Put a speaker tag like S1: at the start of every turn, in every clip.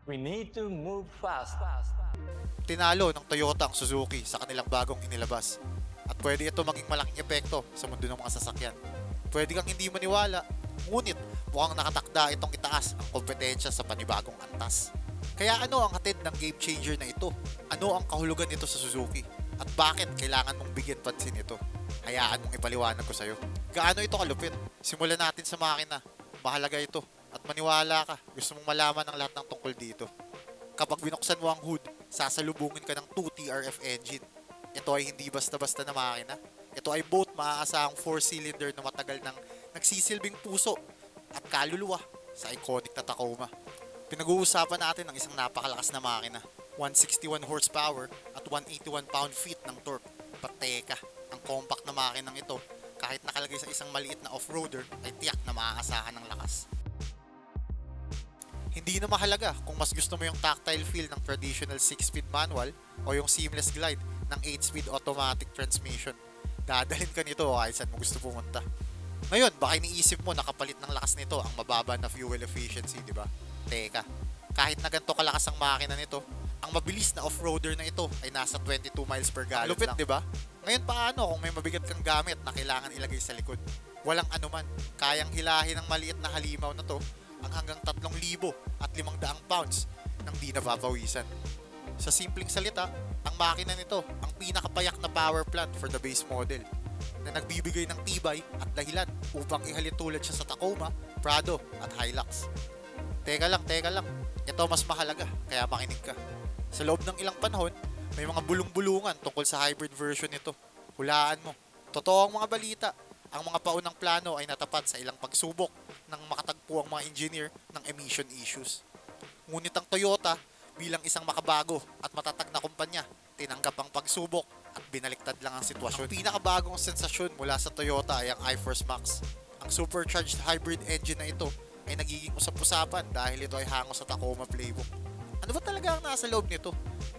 S1: We need to move fast.
S2: Tinalo ng Toyota ang Suzuki sa kanilang bagong inilabas. At pwede ito maging malaking epekto sa mundo ng mga sasakyan. Pwede kang hindi maniwala, ngunit mukhang nakatakda itong itaas ang kompetensya sa panibagong antas. Kaya ano ang hatid ng game changer na ito? Ano ang kahulugan nito sa Suzuki? At bakit kailangan mong bigyan pansin ito? Hayaan mong ipaliwanag ko sa'yo. Gaano ito kalupit? Simulan natin sa makina. Mahalaga ito. At maniwala ka, gusto mong malaman ang lahat ng tungkol dito. Kapag binuksan mo ang hood, sasalubungin ka ng 2 TRF engine. Ito ay hindi basta-basta na makina. Ito ay both maaasahang 4-cylinder na matagal nang nagsisilbing puso at kaluluwa sa iconic na Tacoma. Pinag-uusapan natin ang isang napakalakas na makina. 161 horsepower at 181 pound-feet ng torque. Pateka, ang compact na makinang ito, kahit nakalagay sa isang maliit na off-roader, ay tiyak na maaasahan ng lakas. Hindi na mahalaga kung mas gusto mo yung tactile feel ng traditional 6-speed manual o yung seamless glide ng 8-speed automatic transmission. Dadalhin ka nito kahit saan mo gusto pumunta. Ngayon, baka iniisip mo nakapalit ng lakas nito ang mababa na fuel efficiency, di ba? Teka, kahit na ganito kalakas ang makina nito, ang mabilis na off-roader na ito ay nasa 22 miles per gallon lupit, lang. Di ba? Ngayon paano kung may mabigat kang gamit na kailangan ilagay sa likod? Walang anuman, kayang hilahin ng maliit na halimaw na to ang hanggang 3,500 pounds nang di napapawisan. Sa simpleng salita, ang makina nito ang pinakapayak na power plant for the base model na nagbibigay ng tibay at dahilan upang ihalin tulad siya sa Tacoma, Prado at Hilux. Teka lang, ito mas mahalaga kaya makinig ka. Sa loob ng ilang panahon, may mga bulong-bulungan tungkol sa hybrid version nito. Hulaan mo, totoo ang mga balita. Ang mga paunang plano ay natapat sa ilang pagsubok nang makatagpo ang mga engineer ng emission issues. Ngunit ang Toyota bilang isang makabago at matatag na kumpanya, tinanggap ang pagsubok at binaliktad lang ang sitwasyon. Ang pinakabagong sensasyon mula sa Toyota ay ang iForce Max. Ang supercharged hybrid engine na ito ay nagiging usap-usapan dahil ito ay hango sa Tacoma playbook. Ano ba talaga ang nasa loob nito?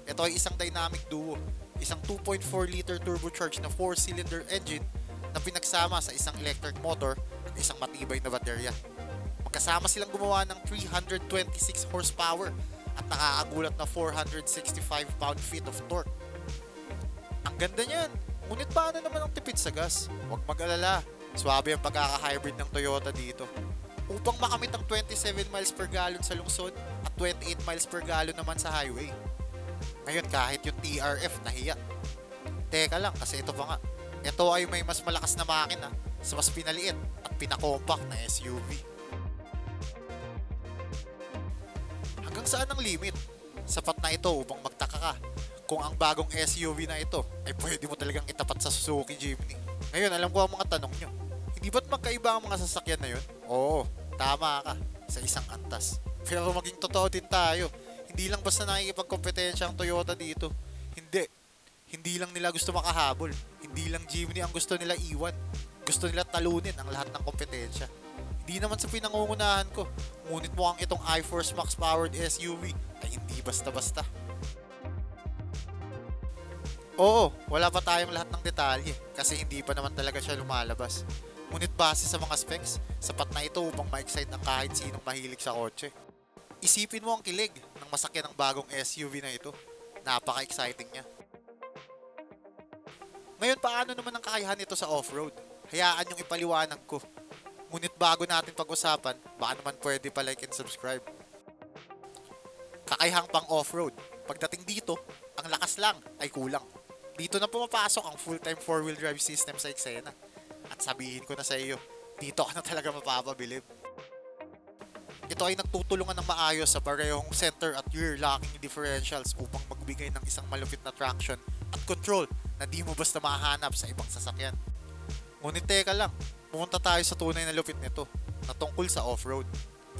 S2: Ito ay isang dynamic duo, isang 2.4-liter turbocharged na 4-cylinder engine na pinagsama sa isang electric motor at isang matibay na baterya. Magkasama silang gumawa ng 326 horsepower at nakakagulat na 465 pound-feet of torque. Ang ganda niyan! Ngunit paano naman ang tipid sa gas? Huwag mag-alala, swabe ang pagkaka-hybrid ng Toyota dito. Upang makamit ang 27 miles per gallon sa lungsod at 28 miles per gallon naman sa highway. Ngayon kahit yung TRF nahiya. Teka lang kasi ito pa nga. Ito ay may mas malakas na makina sa mas pinaliit at pinakompact na SUV. Hanggang saan ang limit? Sapat na ito upang magtaka ka kung ang bagong SUV na ito ay pwede mo talagang itapat sa Suzuki Jimny. Ngayon, alam ko ang mga tanong nyo. Hindi ba't magkaiba ang mga sasakyan na yun? Oo, tama ka sa isang antas. Pero maging totoo din tayo. Hindi lang basta nakikipagkompetensya ang Toyota dito. Hindi lang nila gusto makahabol. Hindi lang Jimny ang gusto nila iwan. Gusto nila talunin ang lahat ng kompetensya. Hindi naman sa pinangungunahan ko. Ngunit mukhang itong iForce Max powered SUV ay hindi basta-basta. Oo, wala pa tayong lahat ng detalye kasi hindi pa naman talaga siya lumalabas. Ngunit base sa mga specs, sapat na ito upang ma-excite ang kahit sinong mahilig sa kotse. Isipin mo ang kilig ng masakyan ng bagong SUV na ito. Napaka-exciting niya. Ngayon, paano naman ang kakayahan nito sa off-road? Hayaan yung ipaliwanag ko. Ngunit bago natin pag-usapan, baka naman pwede pa like and subscribe. Kakayahang pang off-road. Pagdating dito, ang lakas lang ay kulang. Dito na pumapasok ang full-time 4-wheel drive system sa eksena. At sabihin ko na sa iyo, dito ka na talaga mapapabilib. Ito ay nagtutulungan ng maayos sa parehong center at rear locking differentials upang magbigay ng isang malupit na traction at control na di mo basta mahanap sa ibang sasakyan. Ngunit teka lang, pumunta tayo sa tunay na lupit nito na tungkol sa off-road.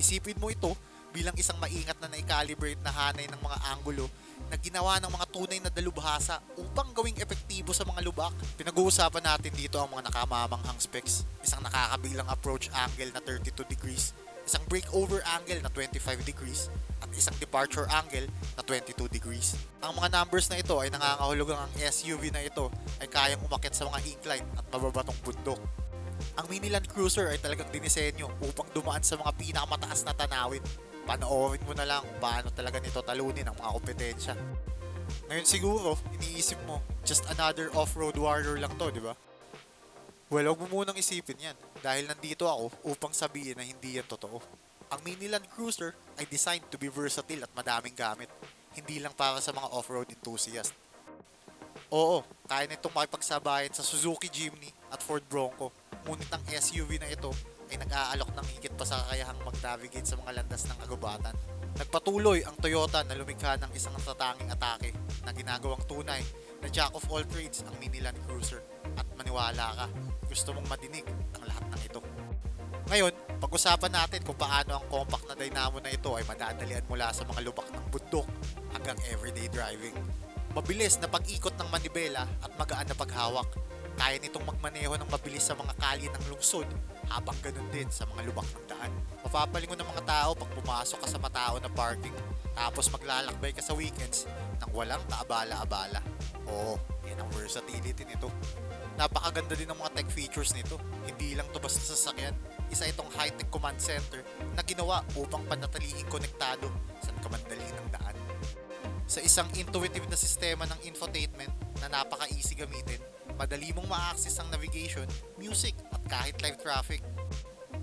S2: Isipin mo ito bilang isang maingat na na-calibrate na hanay ng mga anggulo na ginawa ng mga tunay na dalubhasa upang gawing epektibo sa mga lubak. Pinag-uusapan natin dito ang mga nakamamanghang specs. Isang nakakabilang approach angle na 32 degrees, isang breakover angle na 25 degrees, at isang departure angle na 22 degrees. Ang mga numbers na ito ay nangangahulugang ang SUV na ito ay kayang umakyat sa mga incline at mababatong bundok. Ang Mini Land Cruiser ay talagang dinisenyo upang dumaan sa mga pinakamataas na tanawin. Panoorin mo na lang kung paano talaga nito talunin ang mga kompetensya. Ngayon siguro, iniisip mo, just another off-road warrior lang to, di ba? Well, huwag mo munang isipin yan dahil nandito ako upang sabihin na hindi yan totoo. Ang Mini Land Cruiser ay designed to be versatile at madaming gamit, hindi lang para sa mga off-road enthusiast. Oo, kaya nitong makipagsabayan sa Suzuki Jimny at Ford Bronco, ngunit ang SUV na ito ay nag-aalok ng higit pa sa kakayahang mag-navigate sa mga landas ng kagubatan. Nagpatuloy ang Toyota na lumikha ng isang natatanging atake na ginagawang tunay na jack of all trades ang Mini Land Cruiser. At maniwala ka, gusto mong madinig ang lahat ng ito. Ngayon, pag-usapan natin kung paano ang compact na dynamo na ito ay madadalian mula sa mga lubak ng bundok hanggang everyday driving. Mabilis na pag-ikot ng manibela at magaan na paghawak. Kaya nitong magmaneho ng mabilis sa mga kalye ng lungsod habang ganun din sa mga lubak ng daan. Mapapalingon ng mga tao pag pumasok ka sa matao na parking tapos maglalakbay ka sa weekends nang walang kaabala-abala. Oo, yan ang versatility nito. Napakaganda din ng mga tech features nito. Hindi lang to basta sasakyan. Isa itong high-tech command center na ginawa upang panatilihing konektado saan ka man dalhin ng daan. Sa isang intuitive na sistema ng infotainment na napaka-easy gamitin, madali mong ma-access ang navigation, music at kahit live traffic.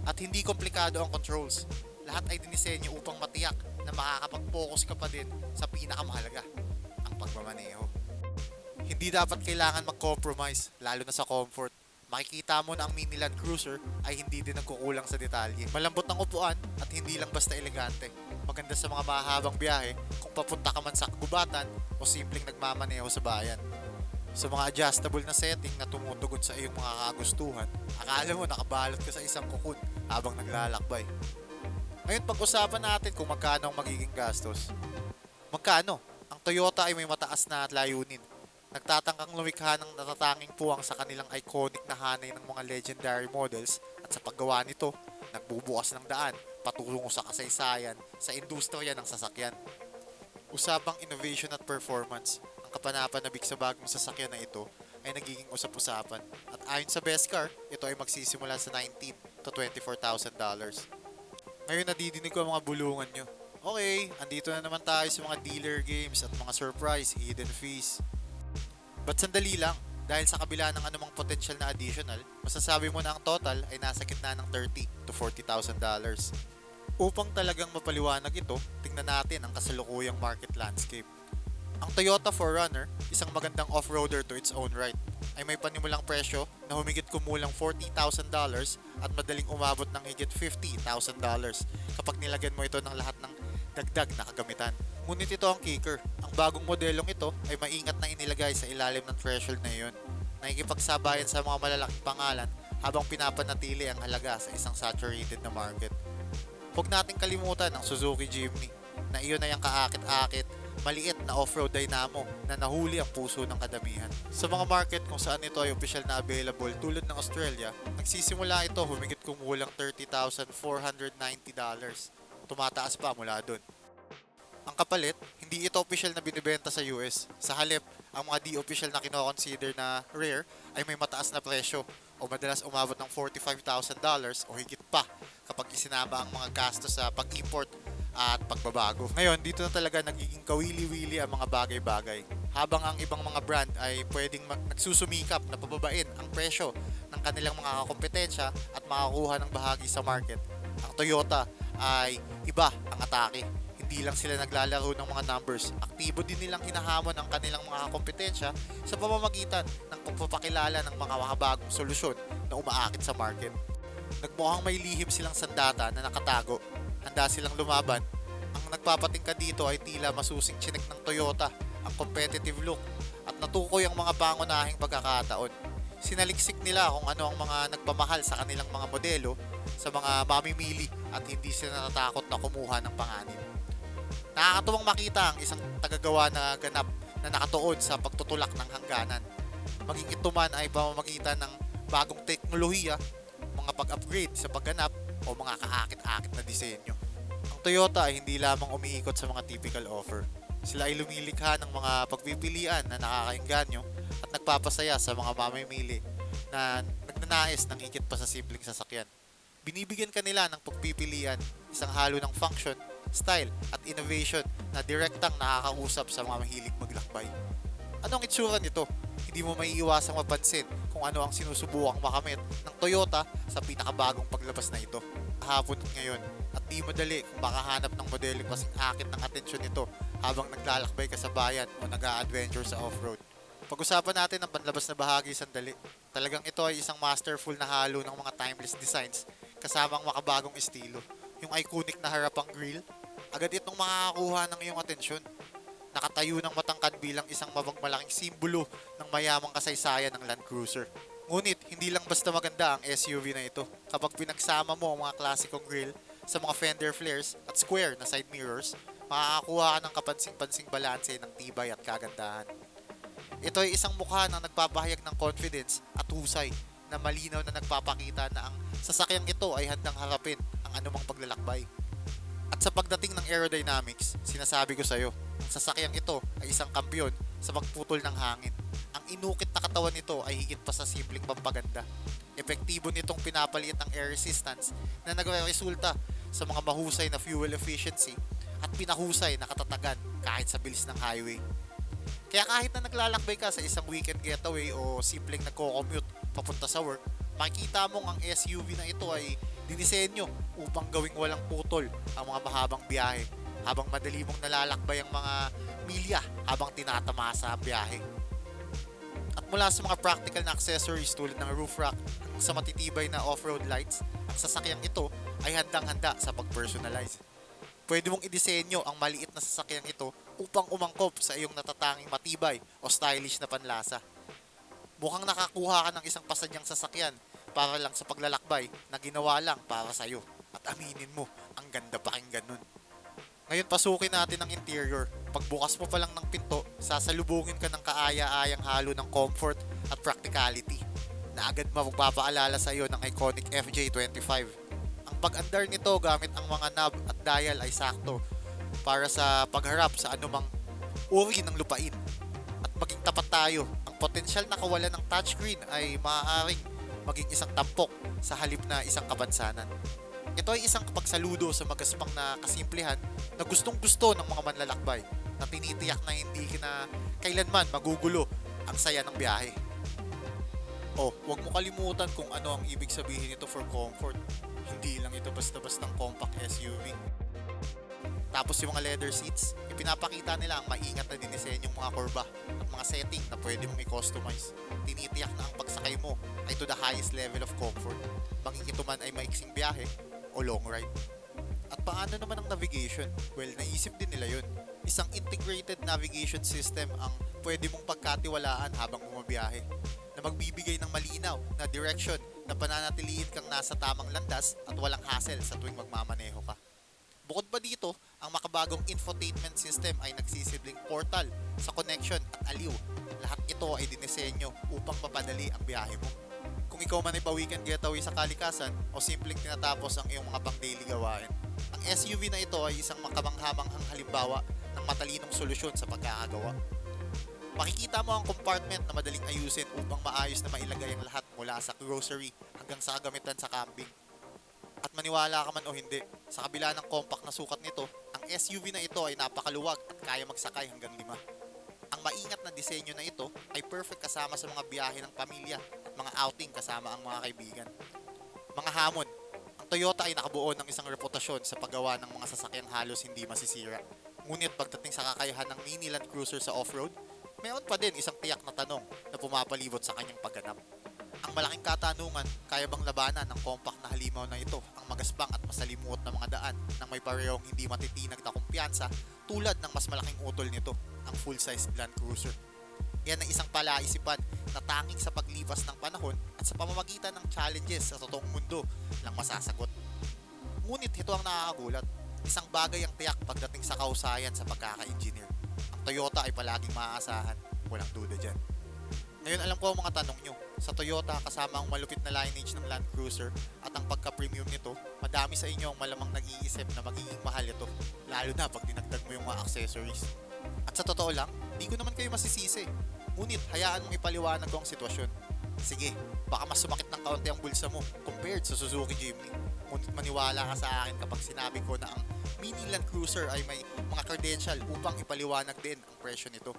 S2: At hindi komplikado ang controls. Lahat ay dinisenyo upang matiyak na makakapag-focus ka pa din sa pinakamahalaga, ang pagmamaneho. Hindi dapat kailangan mag-compromise, lalo na sa comfort. Makikita mo na ang Mini Land Cruiser ay hindi din nagkukulang sa detalye. Malambot ang upuan at hindi lang basta elegante. Maganda sa mga mahabang biyahe kung papunta ka man sa kagubatan o simpleng nagmamaneho sa bayan. Sa mga adjustable na setting na tumutugon sa iyong mga kagustuhan, akala mo nakabalot ka sa isang kukun habang naglalakbay. Ngayon pag-usapan natin kung magkano ang magiging gastos. Magkano? Ang Toyota ay may mataas na layunin. Nagtatangkang lumikha ng natatanging puwang sa kanilang iconic na hanay ng mga legendary models at sa paggawa nito, nagbubukas ng daan patungo sa kasaysayan sa industriya ng sasakyan. Usapang innovation at performance, ang kapanapanabik sa bagong sasakyan na ito ay nagiging usap-usapan. At ayon sa Best Car, ito ay magsisimula sa $19,000 to $24,000. Ngayon nadidinig ko ang mga bulungan nyo. Okay, andito na naman tayo sa mga dealer games at mga surprise hidden fees. But sandali lang, dahil sa kabila ng anumang potential na additional, masasabi mo na ang total ay nasa gitna ng $30,000 to $40,000. Upang talagang mapaliwanag ito, tingnan natin ang kasalukuyang market landscape. Ang Toyota 4Runner, isang magandang off-roader to its own right, ay may panimulang presyo na humigit kumulang $40,000 at madaling umabot ng higit $50,000 kapag nilagyan mo ito ng lahat ng dagdag na kagamitan. Ngunit ito ang kicker, ang bagong modelong ito ay maingat na inilagay sa ilalim ng threshold na iyon. Nakikipagsabayan sa mga malalaking pangalan habang pinapanatili ang halaga sa isang saturated na market. Huwag nating kalimutan ang Suzuki Jimny na iyon ay ang kaakit-akit, maliit na off-road dynamo na nahuli ang puso ng kadamihan. Sa mga market kung saan ito ay opisyal na available tulad ng Australia, nagsisimula ito humigit kumulang $30,490. Tumataas pa mula doon. Ang kapalit, hindi ito opisyal na binibenta sa US. Sa halip, ang mga di-opisyal na kinoconsider na rare ay may mataas na presyo o madalas umabot ng $45,000 o higit pa kapag isinama ang mga gastos sa pag-import at pagbabago. Ngayon, dito na talaga nagiging kawili-wili ang mga bagay-bagay. Habang ang ibang mga brand ay pwedeng nagsusumikap na pababain ang presyo ng kanilang mga kompetensya at makakuha ng bahagi sa market, ang Toyota ay iba ang atake. Hindi lang sila naglalaro ng mga numbers, aktibo din nilang hinahamon ang kanilang mga kompetensya sa pamamagitan ng pagpapakilala ng mga makabagong solusyon na umaakit sa market. Nagmukhang may lihim silang sandata na nakatago, handa silang lumaban. Ang nagpapatingkad dito ay tila masusing chinek ng Toyota ang competitive look at natukoy ang mga pangunahing pagkakataon. Sinaliksik nila kung ano ang mga nagpamahal sa kanilang mga modelo sa mga mamimili at hindi sila natatakot na kumuha ng panganib. Nakakatuwang makita ang isang tagagawa na ganap na nakatuon sa pagtutulak ng hangganan. Maging ito man ay pamamagitan ng bagong teknolohiya, mga pag-upgrade sa pagganap o mga kaakit-akit na disenyo. Ang Toyota ay hindi lamang umiikot sa mga typical offer. Sila ay lumilikha ng mga pagpipilian na nakakainganyo at nagpapasaya sa mga mamimili na nagnanais ng higit pa sa simpleng sasakyan. Binibigyan kanila ng pagpipilian, isang halo ng function, style at innovation na direktang nakakausap sa mga mahilig maglakbay. Anong itsura nito? Hindi mo maiiwasang mapansin kung ano ang sinusubukang makamit ng Toyota sa pinakabagong paglabas na ito. Hapon at ngayon, at di madali kung makahanap ng modelong kasing akit ng atensyon nito habang naglalakbay ka sa bayan o nag-a-adventure sa off-road. Pag-usapan natin ang panlabas na bahagi sandali. Talagang ito ay isang masterful na halo ng mga timeless designs kasamang makabagong estilo. Yung iconic na harapang grille, agad itong makakakuha ng iyong atensyon. Nakatayo ng matangkad bilang isang mapagmalaking simbolo ng mayamang kasaysayan ng Land Cruiser. Ngunit hindi lang basta maganda ang SUV na ito. Kapag pinagsama mo ang mga klasikong grille sa mga fender flares at square na side mirrors, makakakuha ka ng kapansing-pansing balanse ng tibay at kagandahan. Ito ay isang mukha na nagpapahayag ng confidence at husay na malinaw na nagpapakita na ang sasakyang ito ay handang harapin ang anumang paglalakbay. At sa pagdating ng aerodynamics, sinasabi ko sa iyo, ang sasakyang ito ay isang kampyon sa pagputol ng hangin. Ang inukit na katawan nito ay higit pa sa simpleng pampaganda. Epektibo nitong pinapalit ang air resistance na nagre-resulta sa mga mahusay na fuel efficiency at pinahusay na katatagan kahit sa bilis ng highway. Kaya kahit na naglalakbay ka sa isang weekend getaway o simpleng nagko-commute papunta sa work, makikita mong ang SUV na ito ay dinisenyo upang gawing walang putol ang mga mahabang biyahe habang madali mong nalalakbay ang mga milya habang tinatamasa ang biyahe. At mula sa mga practical na accessories tulad ng roof rack hanggang sa matitibay na off-road lights, ang sasakyang ito ay handang-handa sa pag-personalize. Pwede mong idisenyo ang maliit na sasakyang ito upang umangkop sa iyong natatanging matibay o stylish na panlasa. Mukhang nakakuha ka ng isang pasadyang sasakyan para lang sa paglalakbay na ginawa lang para sa iyo. At aminin mo, ang ganda pakinggan nun. Ngayon pasukin natin ang interior. Pagbukas mo pa lang ng pinto, sasalubungin ka ng kaaya-ayang halo ng comfort at practicality na agad magpapaalala sa iyo ng iconic FJ25. Ang pag-andar nito gamit ang mga knob at dial ay sakto para sa pagharap sa anumang uri ng lupain. At maging tapat tayo, ang potensyal na kawalan ng touchscreen ay maaaring maging isang tampok sa halip na isang kapansanan. Ito ay isang kapagsaludo sa magaspang na kasimplihan na gustong-gusto ng mga manlalakbay na tinitiyak na hindi na kailanman magugulo ang saya ng biyahe. Huwag mo kalimutan kung ano ang ibig sabihin nito for comfort. Hindi lang ito basta-bastang compact SUV. Tapos yung mga leather seats, ipinapakita nila ang maingat na dinisenyong mga kurba at mga setting na pwede mong i-customize. Tinitiyak na ang pagsakay mo ay to the highest level of comfort, maging ito man ay maiksing biyahe o long ride. At paano naman ang navigation? Well, naisip din nila yun. Isang integrated navigation system ang pwede mong pagkatiwalaan habang bumabiyahe na magbibigay ng malinaw na direction na pananatiliin kang nasa tamang landas at walang hassle sa tuwing magmamaneho ka. Bukod pa dito, ang makabagong infotainment system ay nagsisilbing portal sa connection at aliw. Lahat ito ay dinisenyo upang mapadali ang biyahe mo. Kung ikaw man ay pa-weekend getaway sa kalikasan o simpleng tinatapos ang iyong mga pang-daily gawain, ang SUV na ito ay isang makamanghamanghang halimbawa ng matalinong solusyon sa pagkakagawa. Makikita mo ang compartment na madaling ayusin upang maayos na mailagay ang lahat mula sa grocery hanggang sa kagamitan sa camping. At maniwala ka man o hindi, sa kabila ng compact na sukat nito, ang SUV na ito ay napakaluwag at kaya magsakay hanggang 5. Ang maingat na disenyo na ito ay perfect kasama sa mga biyahe ng pamilya at mga outing kasama ang mga kaibigan. Mga hamon, ang Toyota ay nakabuo ng isang reputasyon sa paggawa ng mga sasakyang halos hindi masisira. Ngunit pagdating sa kakayahan ng mini Land Cruiser sa off-road, mayroon pa din isang tiyak na tanong na pumapalibot sa kanyang pagganap. Ang malaking katanungan, kaya bang labanan ng compact na halimaw na ito ang magaspang at masalimuot na mga daan nang may parehong hindi matitinag na kumpiyansa tulad ng mas malaking utol nito, ang full-size Land Cruiser. Yan ay isang palaisipan na tanging sa paglipas ng panahon at sa pamamagitan ng challenges sa totoong mundo lang masasagot. Ngunit ito ang nakakagulat, isang bagay ang tiyak pagdating sa kausayan sa pagkaka-engineer. Ang Toyota ay palaging maaasahan, walang duda dyan. Ngayon alam ko ang mga tanong nyo. Sa Toyota, kasama ang malupit na lineage ng Land Cruiser at ang pagka-premium nito, madami sa inyo ang malamang nag-iisip na magiging mahal ito, lalo na pag dinagdag mo yung mga accessories. At sa totoo lang, di ko naman kayo masisisi. Ngunit hayaan mong ipaliwanag ko ang sitwasyon. Sige, baka mas sumakit ng kaunti ang bulsa mo compared sa Suzuki Jimny. Ngunit maniwala ka sa akin kapag sinabi ko na ang Mini Land Cruiser ay may mga credential upang ipaliwanag din ang presyo nito.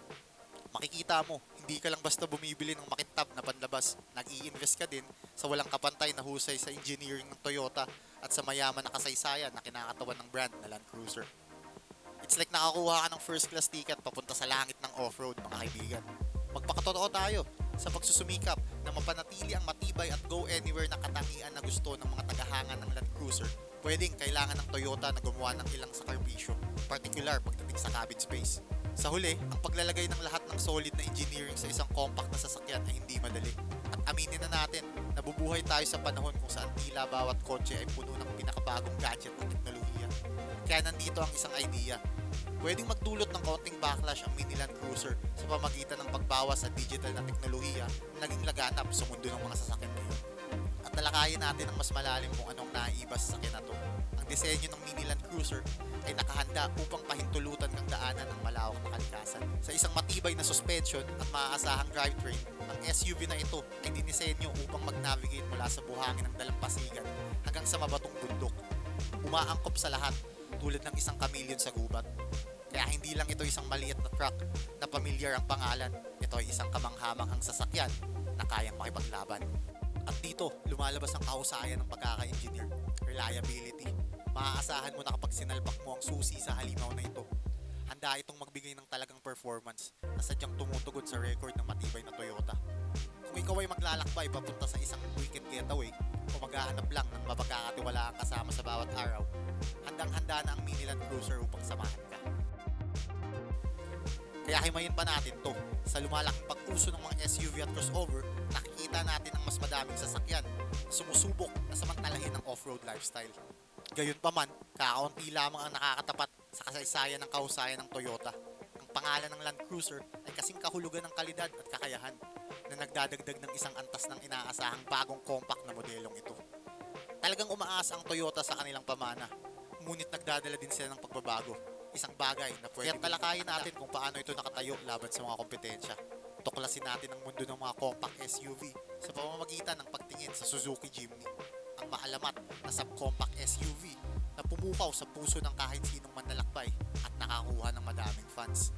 S2: Makikita mo, hindi ka lang basta bumibili ng makintab na panlabas. Nag-i-invest ka din sa walang kapantay na husay sa engineering ng Toyota at sa mayaman na kasaysayan na kinakatawan ng brand na Land Cruiser. It's like nakakuha ka ng first class ticket papunta sa langit ng off-road, mga kaibigan. Magpakatotoo tayo sa pagsusumikap na mapanatili ang matibay at go anywhere na katangian na gusto ng mga tagahanga ng Land Cruiser. Pwedeng kailangan ng Toyota na gumawa ng ilang sakripisyo, particular pagdating sa cabin space. Sa huli, ang paglalagay ng lahat ng solid na engineering sa isang compact na sasakyan ay hindi madali. At aminin na natin, nabubuhay tayo sa panahon kung saan tila bawat kotse ay puno ng pinakabagong gadget at teknolohiya. Kaya nandito ang isang idea. Pwedeng magdulot ng konting backlash ang Mini Land Cruiser sa pamagitan ng pagbawas sa digital na teknolohiya na naging laganap sa mundo ng mga sasakyan ngayon. At talakayin natin ang mas malalim kung anong naiiba sa sasakyan na to. Ang disenyo ng Mini Land Cruiser ay nakahanda upang pahintulutan ng daanan ng malawak na kalikasan. Sa isang matibay na suspension at maaasahang drivetrain, ang SUV na ito ay dinisenyo upang mag-navigate mula sa buhangin ng dalampasigan hanggang sa mabatong bundok. Umaangkop sa lahat tulad ng isang kamilyon sa gubat. Kaya hindi lang ito isang maliit na truck na pamilyar ang pangalan, ito ay isang kamanghamanghang sasakyan na kayang makipaglaban. At dito, lumalabas ang kahusayan ng pagkaka-engineer, reliability. Maaasahan mo na kapag sinalpak mo ang susi sa halimaw na ito. Handa itong magbigay ng talagang performance na sadyang tumutugon sa record ng matibay na Toyota. Kung ikaw ay maglalakbay papunta sa isang weekend getaway o maghahanap lang ng mapagkakatiwalaang kasama sa bawat araw, handang-handa na ang Mini Land Cruiser upang samahan ka. Kaya himayin pa natin to. Sa lumalaking pag-uso ng mga SUV at crossover, nakikita natin ang mas madaming sasakyan na sumusubok na samantalahin ang off-road lifestyle. Gayunpaman, kakaunti lamang ang nakakatapat sa kasaysayan ng kahusayan ng Toyota. Ang pangalan ng Land Cruiser ay kasing kahulugan ng kalidad at kakayahan na nagdadagdag ng isang antas ng inaasahang bagong compact na modelong ito. Talagang umaasa ang Toyota sa kanilang pamana, ngunit nagdadala din sila ng pagbabago. Isang bagay na pwede talakayin natin kung paano ito nakatayo laban sa mga kompetensya. Tuklasin natin ang mundo ng mga compact SUV sa pamamagitan ng pagtingin sa Suzuki Jimny, ang maalamat na subcompact SUV na pumukaw sa puso ng kahit sinong manlalakbay at nakakuha ng madaming fans.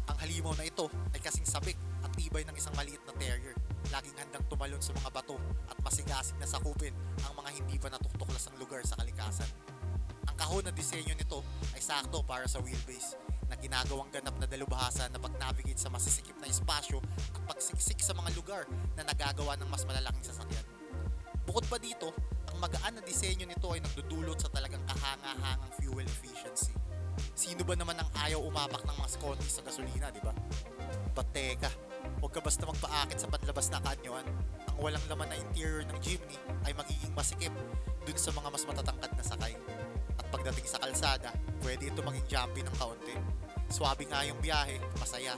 S2: Ang halimaw na ito ay kasing sabik at tibay ng isang maliit na terrier, laging handang tumalon sa mga bato at masigasig na sakupin ang mga hindi pa natutuklasang lugar sa kalikasan. Ang kahon na disenyo nito ay sakto para sa wheelbase na ginagawang ganap na dalubhasa na pag-navigate sa masisikip na espasyo at pagsiksik sa mga lugar na nagagawa ng mas malalaking sasakyan. Bukod pa dito, ang magaan na disenyo nito ay nagdudulot sa talagang kahanga-hangang fuel efficiency. Sino ba naman ang ayaw umapak ng mga skonti sa gasolina, di ba? But teka, huwag ka basta magpaakit sa panlabas na kanyoan. Ang walang laman na interior ng Jimny ay magiging masikip dun sa mga mas matatangkad na sakay. At pagdating sa kalsada, pwede ito maging jumpy ng kaunti. Swabe nga yung biyahe, masaya.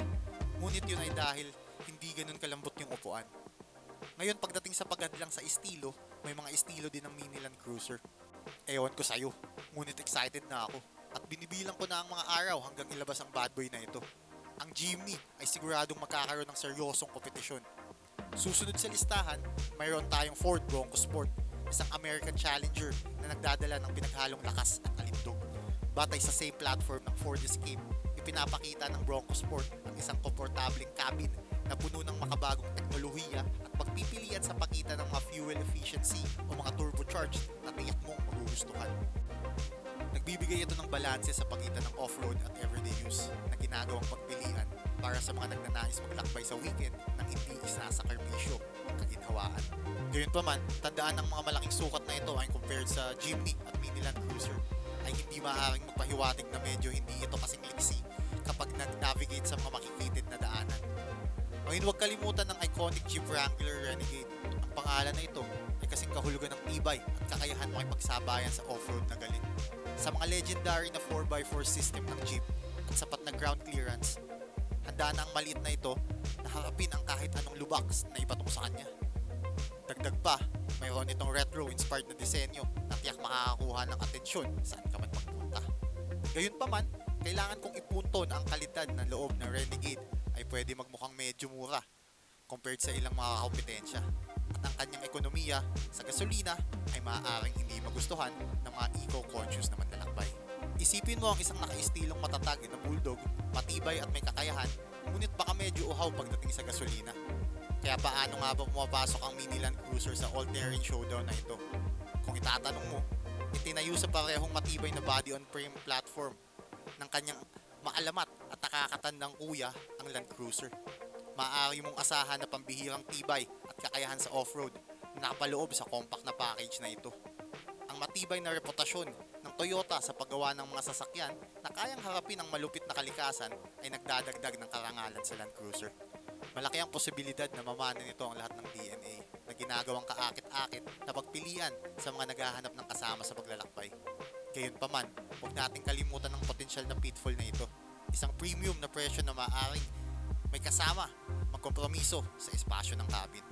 S2: Ngunit yun ay dahil hindi ganun kalambot yung upuan. Ngayon pagdating sa paggadlang sa estilo, may mga estilo din ng Mini Land Cruiser. Ewan ko sa'yo, ngunit excited na ako. At binibilang ko na ang mga araw hanggang ilabas ang bad boy na ito. Ang Jimny ay siguradong magkakaroon ng seryosong kompetisyon. Susunod sa listahan, mayroon tayong Ford Bronco Sport, isang American Challenger na nagdadala ng pinaghalong lakas at alindog. Batay sa same platform ng Ford Escape, ipinapakita ng Bronco Sport ang isang komportableng cabin na puno ng makabagong teknolohiya at pagpipilian sa pagitan ng mga fuel efficiency o mga turbocharged na tiyak mong magugustuhan. Nagbibigay ito ng balanse sa pagitan ng off-road at everyday use na ginagawang pagpilian para sa mga nagnanais maglakbay sa weekend nang hindi isasakripisyo ang kaginhawaan. Gayunpaman, tandaan ng mga malaking sukat na ito ay compared sa Jimny at Mini Land Cruiser ay hindi maaaring magpahiwatig na medyo hindi ito kasing liksi kapag nag-navigate sa mga makikitid na daanan. Ngayon huwag kalimutan ng iconic Jeep Wrangler Renegade. Ang pangalan na ito ay kasing kahulugan ng tibay at kakayahan makipagsabayan sa off-road na galit. Sa mga legendary na 4x4 system ng Jeep at sapat na ground clearance, handa na ang maliit na ito na harapin ang kahit anong lubaks na ipatok sa kanya. Dagdag pa, mayroon itong retro-inspired na disenyo na tiyak makakakuha ng atensyon saan ka man magpunta. Gayunpaman, kailangan kong ipunto na ang kalidad ng loob ng Renegade ay pwede magmukhang medyo mura compared sa ilang mga kompetensya. At ang kanyang ekonomiya sa gasolina ay maaaring hindi magustuhan ng mga eco-conscious na manlalakbay. Isipin mo ang isang nakaistilong matatag na bulldog, matibay at may kakayahan, ngunit baka medyo uhaw pagdating sa gasolina. Kaya paano nga ba pumapasok ang mini Land Cruiser sa all-terrain showdown na ito? Kung itatanong mo, itinayo sa parehong matibay na body-on-frame platform ng kanyang maalamat at nakakatandang kuya ang Land Cruiser. Maaari mong asahan na pambihirang tibay at kakayahan sa off-road na nakapaloob sa compact na package na ito. Ang matibay na reputasyon ng Toyota sa paggawa ng mga sasakyan na kayang harapin ang malupit na kalikasan ay nagdadagdag ng karangalan sa Land Cruiser. Malaki ang posibilidad na mamana nito ang lahat ng DNA na ginagawang kaakit-akit na pagpilian sa mga naghahanap ng kasama sa paglalakbay. Gayunpaman, huwag nating kalimutan ang potensyal na pitfall na ito. Isang premium na presyo na maaaring may kasama, magkompromiso sa espasyo ng cabin.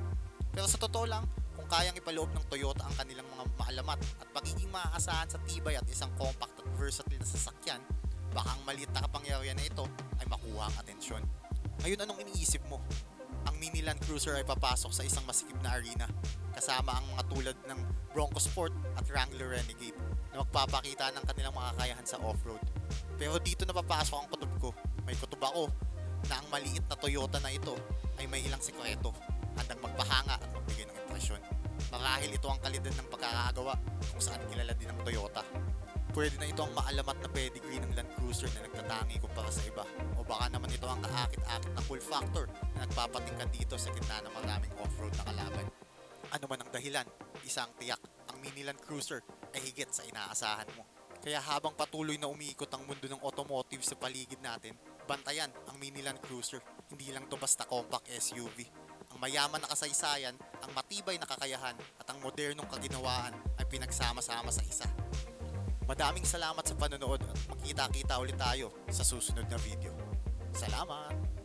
S2: Pero sa totoo lang, kung kayang ipaloob ng Toyota ang kanilang mga maalamat at pagiging maaasahan sa tibay at isang compact at versatile na sasakyan, baka ang maliit na kapangyarihan na ito ay makuha ang atensyon. Ngayon, anong iniisip mo? Ang mini Land Cruiser ay papasok sa isang masikip na arena kasama ang mga tulad ng Bronco Sport at Wrangler Renegade na magpapakita ng kanilang mga kakayahan sa off-road. Pero dito na papasok ang kutob ko. May kutob ako na ang maliit na Toyota na ito ay may ilang sekreto, handang magpahanga at magbigay ng impresyon. Marahil ito ang kalidad ng pagkakagawa kung saan kilala din ng Toyota. Pwede na ito ang maalamat na pedigree ng Land Cruiser na nagtatangi kumpara sa iba. O baka naman ito ang kaakit-akit na cool factor na nagpapatingkad dito sa gitna ng maraming off-road na kalaban. Ano man ang dahilan, isang tiyak, ang mini Land Cruiser ay higit sa inaasahan mo. Kaya habang patuloy na umiikot ang mundo ng automotive sa paligid natin, bantayan ang mini Land Cruiser. Hindi lang to basta compact SUV. Ang mayaman na kasaysayan, ang matibay na kakayahan at ang modernong kaginawaan ay pinagsama-sama sa isa. Madaming salamat sa panonood at magkita-kita ulit tayo sa susunod na video. Salamat!